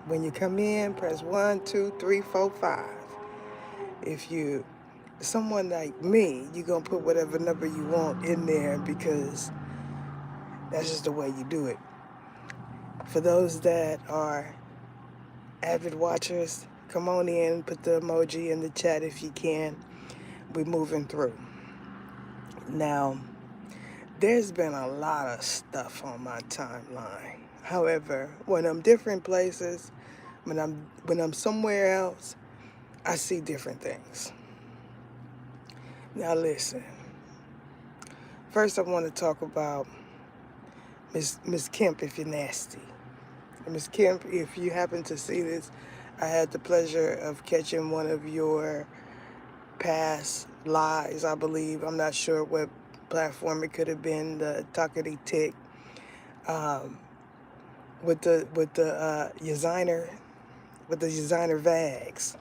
When you come in, press 1, 2, 3, 4, 5. If you someone like me, you're going to put whatever number you want in there because that's just the way you do it. For those that are avid watchers, come on in, put the emoji in the chat if you can. We're moving through. Now, there's been a lot of stuff on my timeline. However, when I'm different places, when I'm somewhere else, I see different things. Now listen. First I want to talk about Miss Kemp if you're nasty. Miss Kemp, if you happen to see this, I had the pleasure of catching one of your past lives, I believe. I'm not sure what platform it could have been, the Talkity Tick, um, with the designer Vags.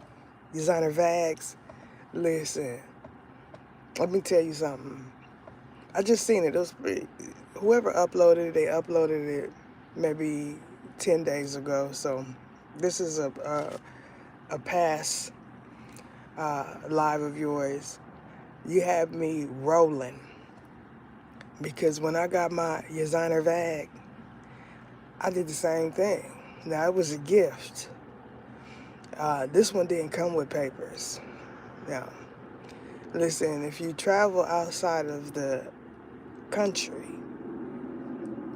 Designer Vags. Listen, let me tell you something. I just seen it. Whoever uploaded it, they uploaded it maybe 10 days ago. So this is a past live of yours. You have me rolling because when I got my designer bag, I did the same thing. Now it was a gift. This one didn't come with papers. Now, listen, if you travel outside of the country,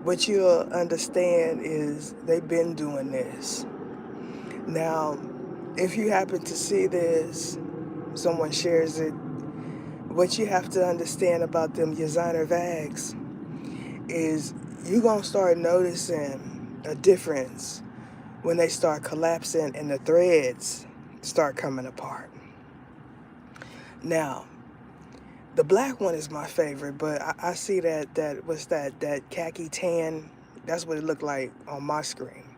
what you'll understand is they've been doing this. Now, if you happen to see this, someone shares it, what you have to understand about them designer bags is you're going to start noticing a difference when they start collapsing and the threads start coming apart. Now, the black one is my favorite, but I see that khaki tan. That's what it looked like on my screen.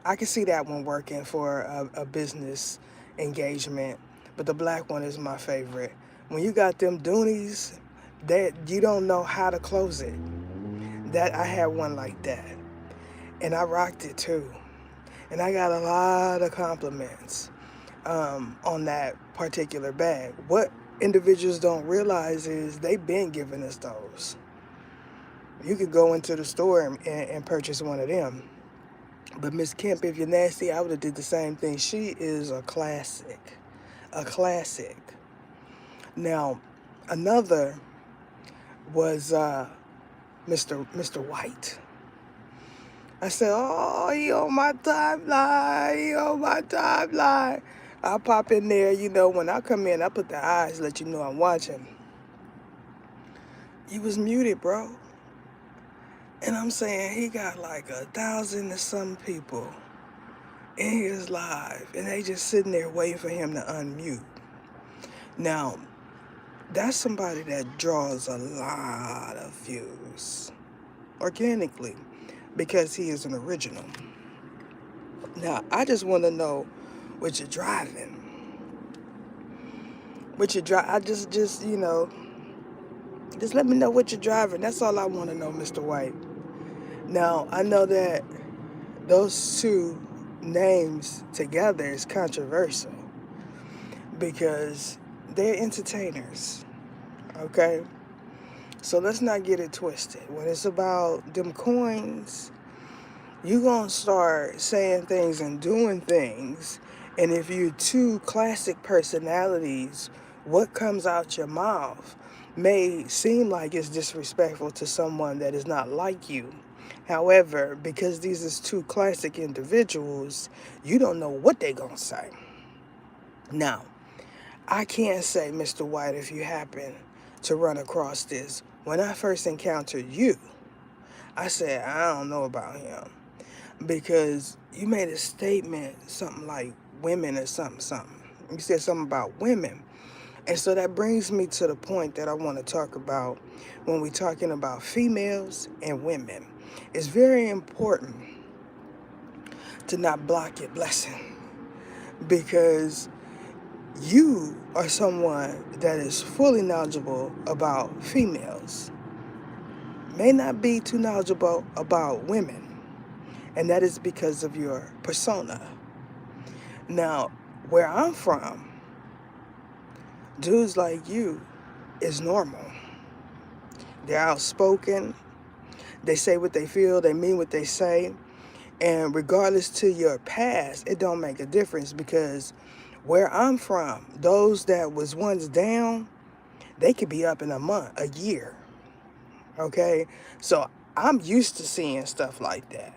I can see that one working for a business engagement, but the black one is my favorite. When you got them doonies, that you don't know how to close it. That I had one like that, and I rocked it too, and I got a lot of compliments on that particular bag. What individuals don't realize is they've been giving us those. You could go into the store and purchase one of them. But Miss Kemp, if you're nasty, I would have did the same thing. She is a classic. A classic. Now, another was Mr. White. I said, oh, he on my timeline. He on my timeline. I'll pop in there, when I come in, I put the eyes, let you know I'm watching. He was muted, bro. And I'm saying he got like 1,000 and some people in his live, and they just sitting there waiting for him to unmute. Now, that's somebody that draws a lot of views organically because he is an original. Now, I just want to know what you're driving. I just just let me know what you're driving. That's all I want to know, Mr. White. Now, I know that those two names together is controversial because they're entertainers, okay? So let's not get it twisted. When it's about them coins, you're going to start saying things and doing things, and if you're two classic personalities, what comes out your mouth may seem like it's disrespectful to someone that is not like you. However, because these is two classic individuals, you don't know what they're going to say. Now, I can't say, Mr. White, if you happen to run across this. When I first encountered you, I said, I don't know about him. Because you made a statement, something like women or something. You said something about women. And so that brings me to the point that I want to talk about when we're talking about females and women. It's very important to not block your blessing because you are someone that is fully knowledgeable about females, may not be too knowledgeable about women, and that is because of your persona. Now, where I'm from, dudes like you is normal. They're outspoken. They say what they feel. They mean what they say. And regardless to your past, it don't make a difference, because where I'm from, those that was once down, they could be up in a month, a year. Okay? So I'm used to seeing stuff like that.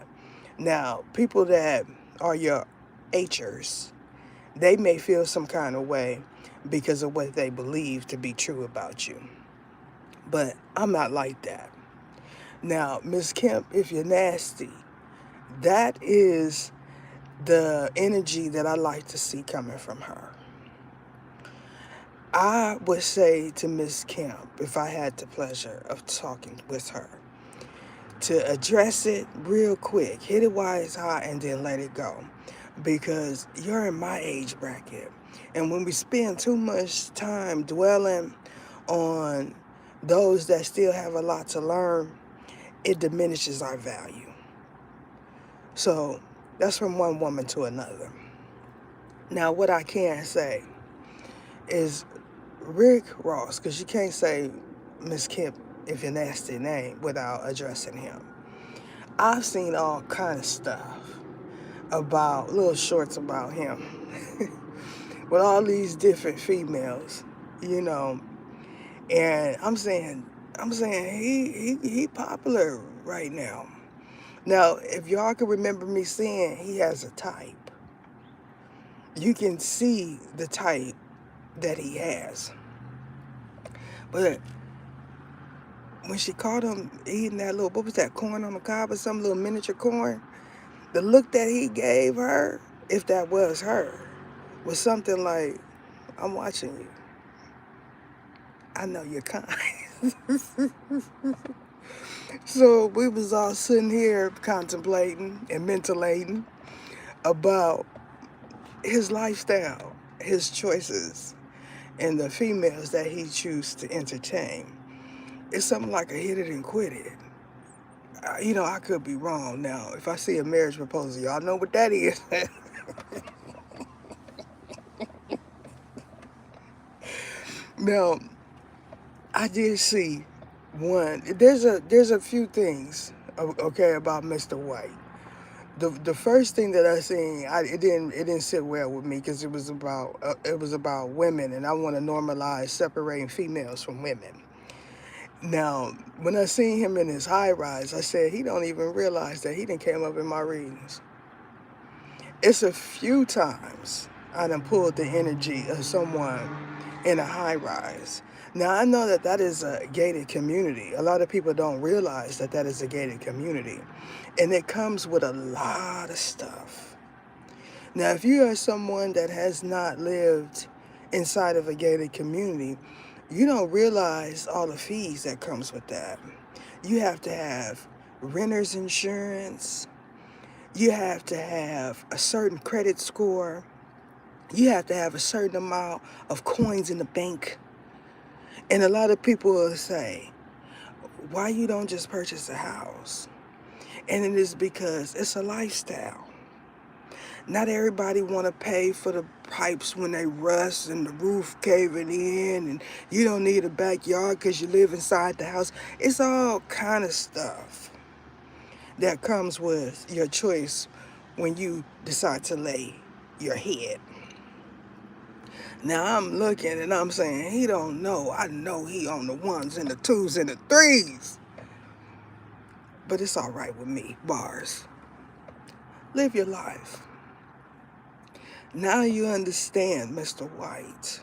Now, people that are your H'ers, they may feel some kind of way because of what they believe to be true about you. But I'm not like that. Now, Miss Kemp, if you're nasty, that is the energy that I like to see coming from her. I would say to Miss Kemp, if I had the pleasure of talking with her, to address it real quick, hit it while it's hot, and then let it go. Because you're in my age bracket. And when we spend too much time dwelling on those that still have a lot to learn, it diminishes our value. So that's from one woman to another. Now, what I can say is Rick Ross, because you can't say Miss Kemp if your nasty name without addressing him. I've seen all kind of stuff about little shorts about him with all these different females, you know, and I'm saying he popular right now. Now, if y'all can remember me saying he has a type, you can see the type that he has. But when she caught him eating that little, what was that, corn on the cob or some little miniature corn, the look that he gave her, if that was her, was something like, I'm watching you. I know you're kind. So we was all sitting here contemplating and mentilating about his lifestyle, his choices, and the females that he chooses to entertain. It's something like a hit it and quit it. I could be wrong. Now, if I see a marriage proposal, y'all know what that is. Now, I did see one. There's a few things, okay, about Mr. White. The first thing that I seen, it didn't sit well with me, because it was about women, and I want to normalize separating females from women. Now, when I seen him in his high rise, I said he don't even realize that he done came up in my readings. It's a few times I done pulled the energy of someone in a high rise. Now, I know that that is a gated community. A lot of people don't realize that that is a gated community. And it comes with a lot of stuff. Now, if you are someone that has not lived inside of a gated community, you don't realize all the fees that comes with that. You have to have renter's insurance. You have to have a certain credit score. You have to have a certain amount of coins in the bank. And a lot of people will say, why you don't just purchase a house? And it is because it's a lifestyle. Not everybody want to pay for the pipes when they rust and the roof caving in, and you don't need a backyard because you live inside the house. It's all kind of stuff that comes with your choice when you decide to lay your head. Now I'm looking and I'm saying, he don't know. I know he on the ones and the twos and the threes. But it's all right with me. Bars. Live your life. Now you understand, Mr. White,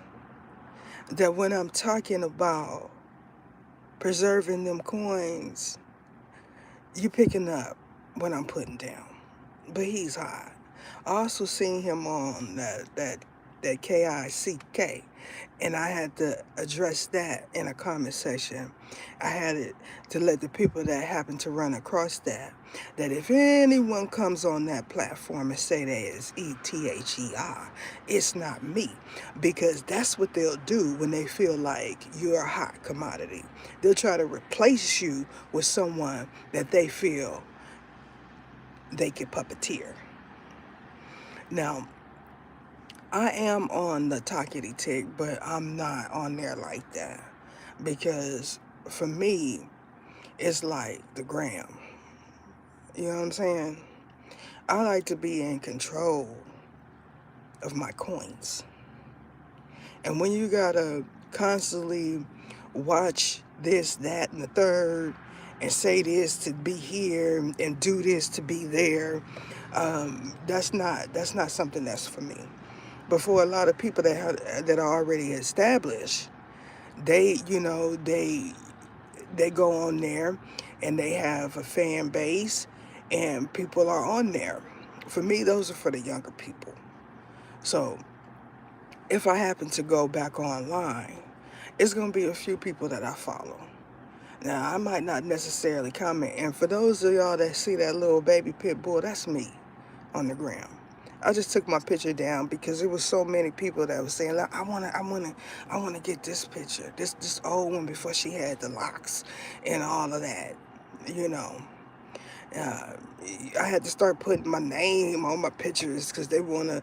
that when I'm talking about preserving them coins, you picking up what I'm putting down. But he's hot. I also seen him on that KICK, and I had to address that in a comment section. I had it to let the people that happen to run across that if anyone comes on that platform and say that it's ETHER, it's not me, because that's what they'll do when they feel like you're a hot commodity. They'll try to replace you with someone that they feel they can puppeteer. Now, I am on the Talkity Tick, but I'm not on there like that. Because for me, it's like the gram. You know what I'm saying? I like to be in control of my coins. And when you gotta constantly watch this, that, and the third, and say this to be here and do this to be there, that's not something that's for me. But for a lot of people that are already established, they go on there and they have a fan base and people are on there. For me, those are for the younger people. So if I happen to go back online, it's going to be a few people that I follow. Now, I might not necessarily comment. And for those of y'all that see that little baby pit bull, that's me on the gram. I just took my picture down because there was so many people that was saying, "Look, I wanna get this picture, this old one before she had the locks and all of that, you know." Uh, I had to start putting my name on my pictures because they wanna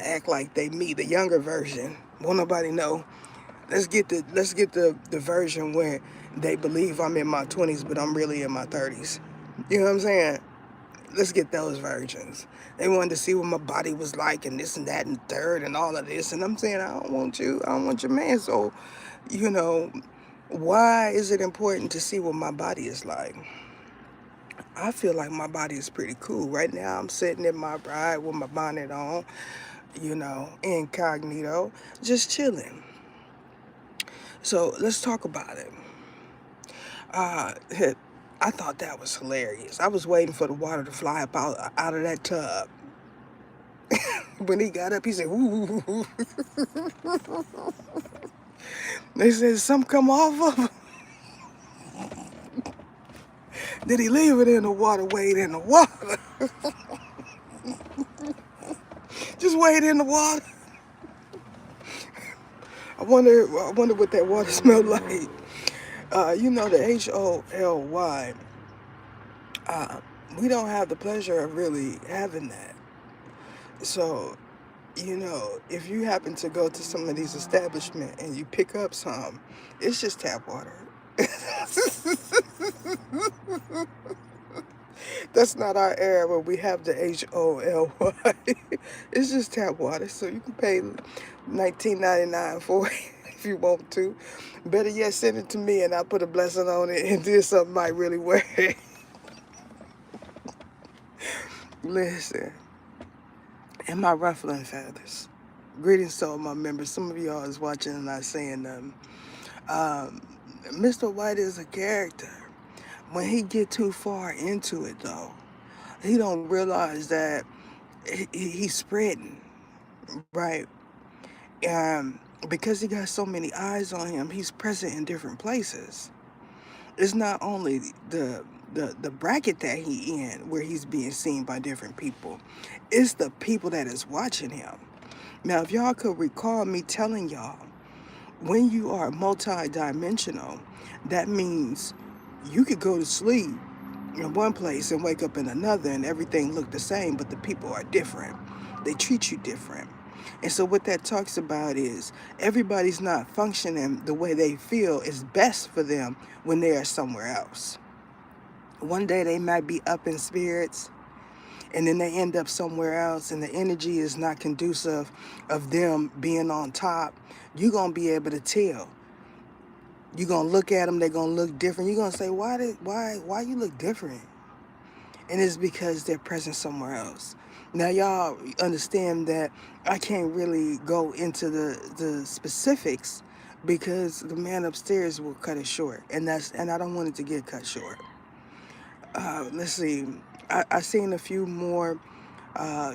act like they me, the younger version. Won't nobody know. Let's get the version where they believe I'm in my 20s, but I'm really in my 30s. You know what I'm saying? Let's get those versions. They wanted to see what my body was like and this and that and third and all of this. And I'm saying, I don't want you. I don't want your man. So, you know, why is it important to see what my body is like? I feel like my body is pretty cool. Right now, I'm sitting in my ride with my bonnet on, incognito, just chilling. So let's talk about it. Uh, I thought that was hilarious. I was waiting for the water to fly up out of that tub. When he got up, he said, "Ooh." They said, "Some come off of him." Did he leave it in the water? Wade in the water. Just wade in the water. I wonder what that water smelled like. The HOLY. Uh, we don't have the pleasure of really having that. So, if you happen to go to some of these establishments and you pick up some, it's just tap water. That's not our era where we have the HOLY. It's just tap water, so you can pay $19.99 for it if you want to. Better yet, send it to me and I'll put a blessing on it and do something might really work. Listen, and my ruffling feathers. Greetings to all my members. Some of y'all is watching and not saying nothing. Um, Mr. White is a character. When he get too far into it, though, he don't realize that he's spreading, right? Because he got so many eyes on him, he's present in different places. It's not only the bracket that he in where he's being seen by different people. It's the people that is watching him. Now, if y'all could recall me telling y'all, when you are multi-dimensional, that means you could go to sleep in one place and wake up in another and everything look the same, but the people are different. They treat you different. And so what that talks about is everybody's not functioning the way they feel is best for them when they are somewhere else. One day they might be up in spirits and then they end up somewhere else and the energy is not conducive of them being on top. You're going to be able to tell. You're going to look at them, they're going to look different. You're going to say, why you look different? And it's because they're present somewhere else. Now, y'all understand that I can't really go into the specifics because the man upstairs will cut it short. And I don't want it to get cut short. Let's see. I seen a few more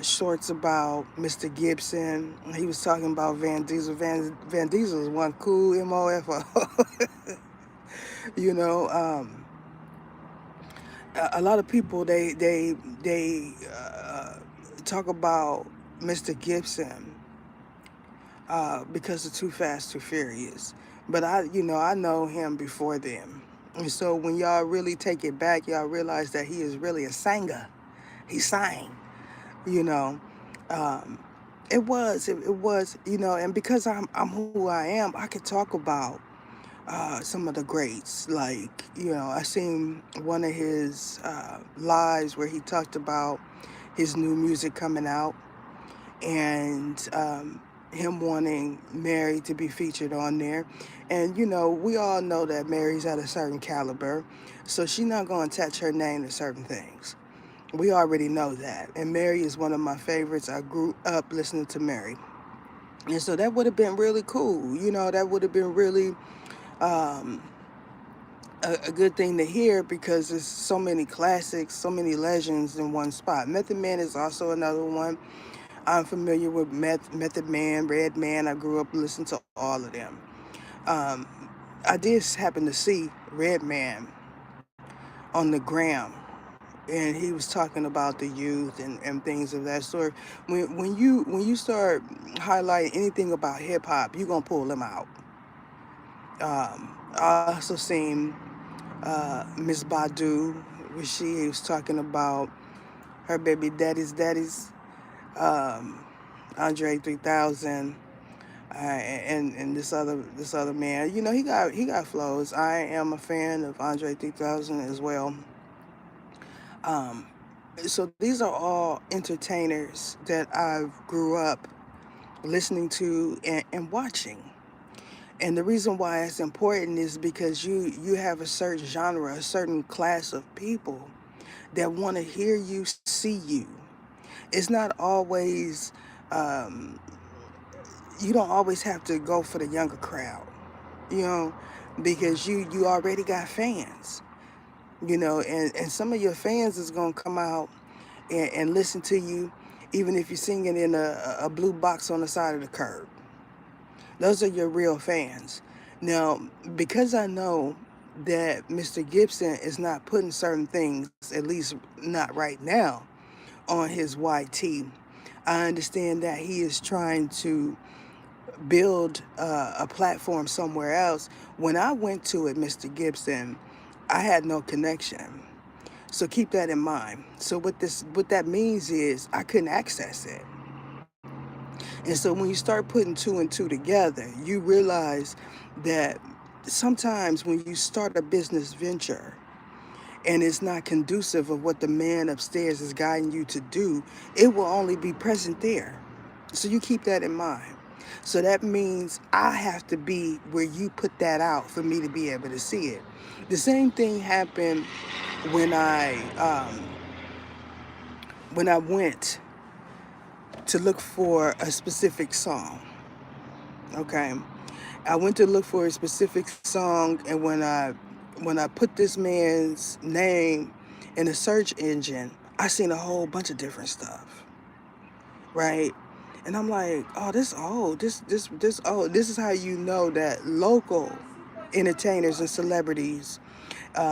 shorts about Mr. Gibson. He was talking about Van Diesel. Van Diesel is one cool MOFO. you know, a lot of people they talk about Mr. Gibson because of Too Fast, Too Furious. But I know him before then. And so when y'all really take it back, y'all realize that he is really a singer. He sang, you know. Um, it was, and because I'm who I am, I could talk about some of the greats. Like, I seen one of his lives where he talked about his new music coming out, and him wanting Mary to be featured on there. And we all know that Mary's at a certain caliber, so she's not going to attach her name to certain things. We already know that. And Mary is one of my favorites. I grew up listening to Mary. And so that would have been really cool. That would have been really um, a good thing to hear, because there's so many classics, so many legends in one spot. Method Man is also another one. I'm familiar with Method Man, Redman. I grew up listening to all of them. Um, I did happen to see Redman on the gram, and he was talking about the youth and things of that sort. When you start highlighting anything about hip hop, you're gonna pull them out. I also seen Miss Badu, where she was talking about her baby daddy's um, Andre 3000, and this other man. He got flows. I am a fan of Andre 3000 as well. Um, so these are all entertainers that I grew up listening to and watching. And the reason why it's important is because you have a certain genre, a certain class of people that want to hear you, see you. It's not always, um, you don't always have to go for the younger crowd, you know, because you already got fans, and some of your fans is going to come out and listen to you, even if you're singing in a blue box on the side of the curb. Those are your real fans. Now, because I know that Mr. Gibson is not putting certain things, at least not right now, on his YT, I understand that he is trying to build a platform somewhere else. When I went to it, Mr. Gibson, I had no connection. So keep that in mind. So what that means is I couldn't access it. And so when you start putting two and two together, you realize that sometimes when you start a business venture and it's not conducive of what the man upstairs is guiding you to do, it will only be present there. So you keep that in mind. So that means I have to be where you put that out for me to be able to see it. The same thing happened when I went to look for a specific song. Okay, I went to look for a specific song, and when I put this man's name in a search engine, I seen a whole bunch of different stuff, right? And I'm like, oh, this old, this old. This is how you know that local entertainers and celebrities,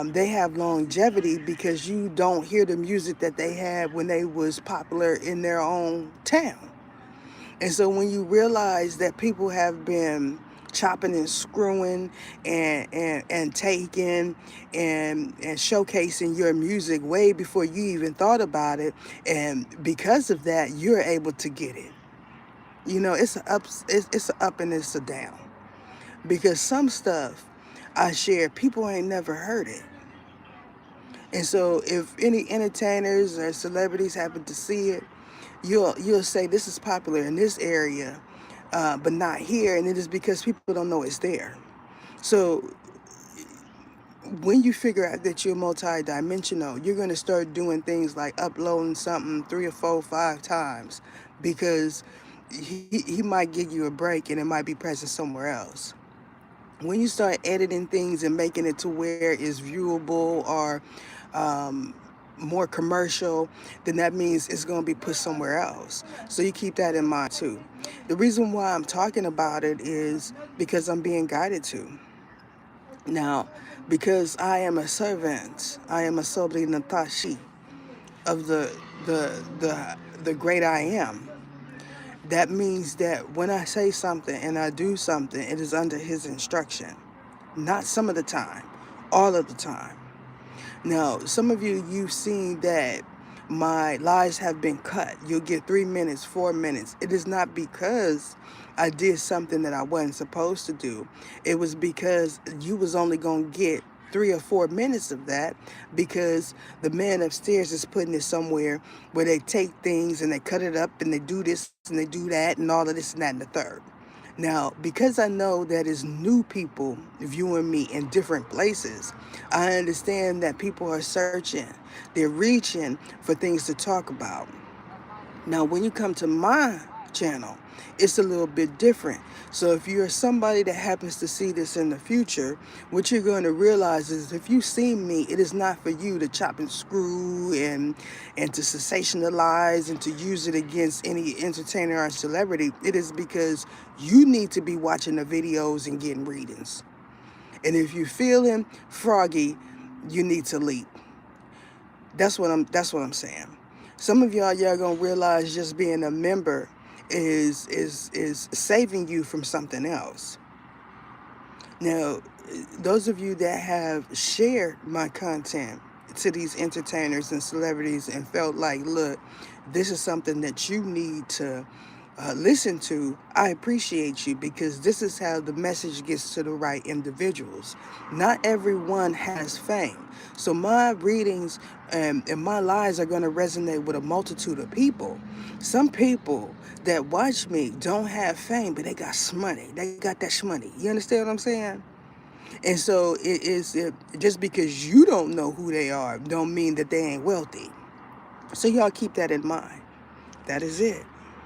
they have longevity, because you don't hear the music that they had when they was popular in their own town. And so when you realize that people have been chopping and screwing and taking and showcasing your music way before you even thought about it, and because of that, you're able to get it. It's a up and it's a down, because some stuff I share, people ain't never heard it. And so if any entertainers or celebrities happen to see it, you'll say this is popular in this area, but not here, and it is because people don't know it's there. So when you figure out that you're multi-dimensional, you're going to start doing things like uploading something 3 or 4 or 5 times, because he might give you a break and it might be present somewhere else. When you start editing things and making it to where it's viewable or um, more commercial, then that means it's going to be put somewhere else. So you keep that in mind too. The reason why I'm talking about it is because I'm being guided to. Now, because I am a servant, I am a Sobri Natashi of the great I am. That means that when I say something and I do something, it is under his instruction. Not some of the time, all of the time. Now, some of you've seen that my lies have been cut. You'll get 3 minutes, 4 minutes. It is not because I did something that I wasn't supposed to do. It was because you was only going to get 3 or 4 minutes of that, because the man upstairs is putting it somewhere where they take things and they cut it up and they do this and they do that and all of this and that and the third. Now, because I know that is new people viewing me in different places, I understand that people are searching, they're reaching for things to talk about. Now, when you come to my channel, it's a little bit different. So if you're somebody that happens to see this in the future, what you're going to realize is if you've seen me, it is not for you to chop and screw and to sensationalize and to use it against any entertainer or celebrity. It is because you need to be watching the videos and getting readings. And if you're feeling froggy, you need to leap. That's what I'm saying. Some of y'all gonna realize just being a member is saving you from something else. Now, those of you that have shared my content to these entertainers and celebrities and felt like, look, this is something that you need to listen to, I appreciate you, because this is how the message gets to the right individuals. Not everyone has fame. So my readings and my lies are going to resonate with a multitude of people. Some people that watch me don't have fame, but they got shmoney. They got that shmoney. You understand what I'm saying? And so just because you don't know who they are don't mean that they ain't wealthy. So y'all keep that in mind. That is it.